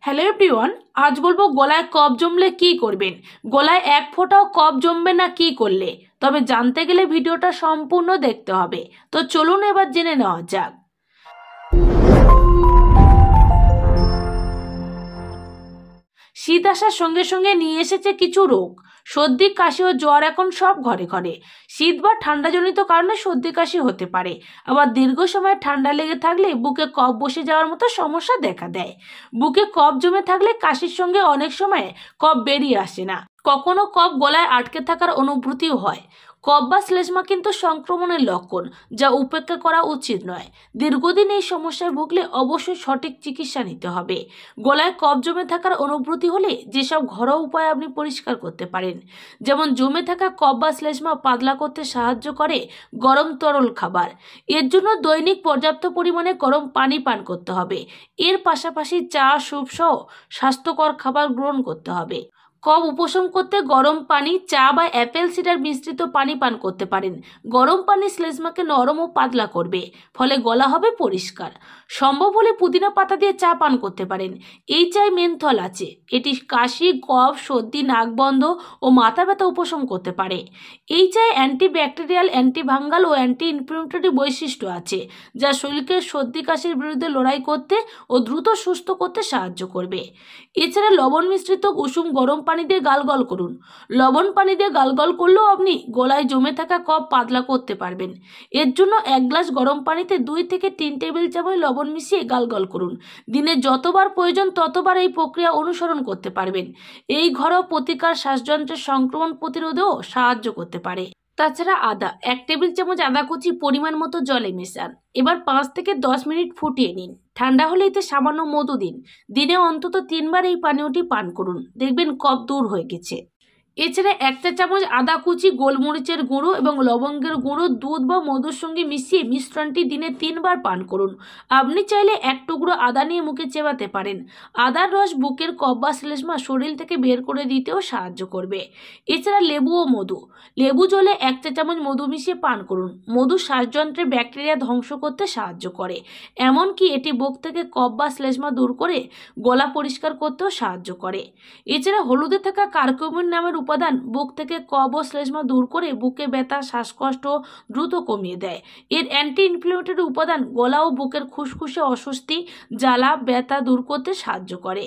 Hello everyone, আজ বলবো গলায় কফ জমলে কি করবেন। গলায় এক ফোঁটাও কফ জমবে না কি করলে। তবে জানতে গেলে ভিডিওটা সম্পূর্ণ দেখতে হবে। তো চলুন এবার জেনে নেওয়া যাক। শীত আসার সঙ্গে সঙ্গে নিয়ে এসেছে কিছু রোগ। সর্দি, কাশি ও জ্বর এখন সব ঘরে ঘরে। শীত বা ঠান্ডাজনিত কারণে সর্দি কাশি হতে পারে। আবার দীর্ঘ সময় ঠান্ডা লেগে থাকলে বুকে কফ বসে যাওয়ার মতো সমস্যা দেখা দেয়। বুকে কফ জমে থাকলে কাশির সঙ্গে অনেক সময় কফ বেরিয়ে আসে না। কখনো কফ গলায় আটকে থাকার অনুভূতিও হয়। কফ বা শ্লেষ্মা কিন্তু সংক্রমণের লক্ষণ, যা উপেক্ষা করা উচিত নয়। দীর্ঘদিন এই সমস্যায় ভুগলে অবশ্যই সঠিক চিকিৎসা নিতে হবে। গলায় কফ জমে থাকার অনুভূতি হলে যেসব ঘরোয়া উপায় আপনি পরিষ্কার করতে পারেন, যেমন জমে থাকা কফ বা শ্লেষ্মা পাতলা করতে সাহায্য করে গরম তরল খাবার। এর জন্য দৈনিক পর্যাপ্ত পরিমাণে গরম পানি পান করতে হবে। এর পাশাপাশি চা, স্যুপ সহ স্বাস্থ্যকর খাবার গ্রহণ করতে হবে। কফ উপশম করতে গরম পানি, চা বা অ্যাপেল সিডার মিশ্রিত পানি পান করতে পারেন। গরম পানি শ্লেষ্মাকে নরম ও পাতলা করবে, ফলে গলা হবে পরিষ্কার। সম্ভব হলে পুদিনা পাতা দিয়ে চা পান করতে পারেন। এই চায় মেনথল আছে, এটি কাশি, কফ, সর্দি, নাক বন্ধ ও মাথা ব্যথা উপশম করতে পারে। এই চায়ে অ্যান্টিব্যাকটেরিয়াল, অ্যান্টিভাঙ্গাল ও অ্যান্টি ইনফ্লামেটরি বৈশিষ্ট্য আছে, যা শরীরকে সর্দি কাশির বিরুদ্ধে লড়াই করতে ও দ্রুত সুস্থ করতে সাহায্য করবে। এছাড়া লবণ মিশ্রিত উষুম গরম পানি দিয়ে গালগল করুন। লবণ পানি দিয়ে গালগল করলেও আপনি গলায় জমে থাকা কফ পাতলা করতে পারবেন। এর জন্য 1 গ্লাস গরম পানিতে 2 থেকে 3 টেবিল চামচ লবণ মিশিয়ে গালগল করুন। দিনে যতবার প্রয়োজন ততবার এই প্রক্রিয়া অনুসরণ করতে পারবেন। এই ঘরোয়া প্রতিকার শ্বাসযন্ত্রের সংক্রমণ প্রতিরোধেও সাহায্য করতে পারে। তাছাড়া আদা, 1 টেবিল চামচ আদা কুচি পরিমাণ মতো জলে মেশান। এবার 5 থেকে 10 মিনিট ফুটিয়ে নিন। ঠান্ডা হলে এতে সামান্য মধু দিন। দিনে অন্তত 3 বার এই পানীয়টি পান করুন, দেখবেন কফ দূর হয়ে গেছে। এছাড়া 1 চা চামচ আদা কুচি, গোলমরিচের গুঁড়ো এবং লবঙ্গের গুঁড়ো দুধ বা মধুর সঙ্গে মিশিয়ে মিশ্রণটি দিনে 3 বার পান করুন। আপনি চাইলে 1 টুকরো আদা নিয়ে মুখে চেবাতে পারেন। আদার রস বুকের কফ বা শ্লেষ্মা শরীর থেকে বের করে দিতেও সাহায্য করবে। এছাড়া লেবু ও মধু, লেবু জলে 1 চা চামচ মধু মিশিয়ে পান করুন। মধু শ্বাসযন্ত্রের ব্যাকটেরিয়া ধ্বংস করতে সাহায্য করে। এমনকি এটি বুক থেকে কফ বা শ্লেষ্মা দূর করে গলা পরিষ্কার করতেও সাহায্য করে। এছাড়া হলুদে থাকা কার্কুমিন নামের উপাদান বুক থেকে কফ ও শ্লেষ্মা দূর করে বুকে ব্যথা, শ্বাসকষ্ট দ্রুত কমিয়ে দেয়। এর অ্যান্টি ইনফ্লামেটরি উপাদান গলা ও বুকের খুসখুসে অস্বস্তি, জ্বালা, ব্যথা দূর করতে সাহায্য করে।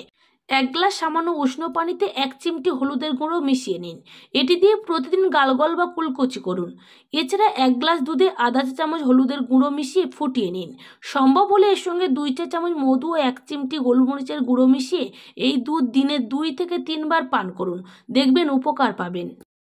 1 গ্লাস সামান্য উষ্ণ পানিতে 1 চিমটি হলুদের গুঁড়ো মিশিয়ে নিন। এটি দিয়ে প্রতিদিন গালগল বা কুলকুচি করুন। এছাড়া 1 গ্লাস দুধে আধা চা চামচ হলুদের গুঁড়ো মিশিয়ে ফুটিয়ে নিন। সম্ভব হলে এর সঙ্গে 2 চা চামচ মধু ও 1 চিমটি গোলমরিচের গুঁড়ো মিশিয়ে এই দুধ দিনে 2 থেকে 3 বার পান করুন, দেখবেন উপকার পাবেন।